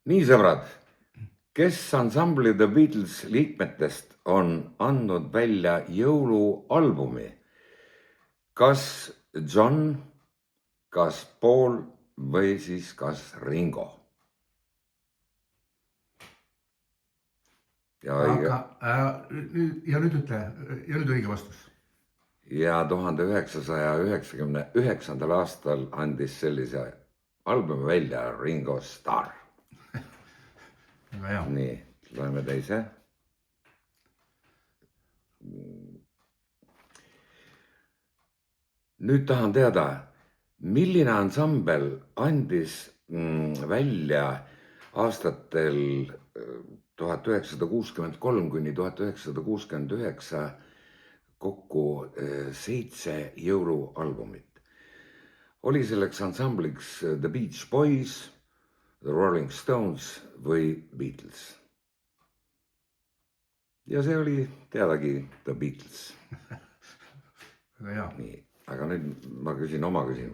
Nii sõbrad, kes ansambli The Beatles liikmetest on andnud välja jõulualbumi? Kas John, kas Paul või siis kas Ringo? Ja nüüd ütle, ja nüüd õige vastus. Ja 1999. aastal andis sellise albumi välja Ringo Starr. Väga hea. Nii, loeme teise. Nüüd tahan teada, milline ansambel andis välja aastatel 1963 kuni 1969 kokku 7 jõulualbumit. Oli selleks ansambliks The Beach Boys, The Rolling Stones või Beatles. Ja see oli teadagi The Beatles. Väga hea. Nii, aga nüüd ma küsin oma küsimuse.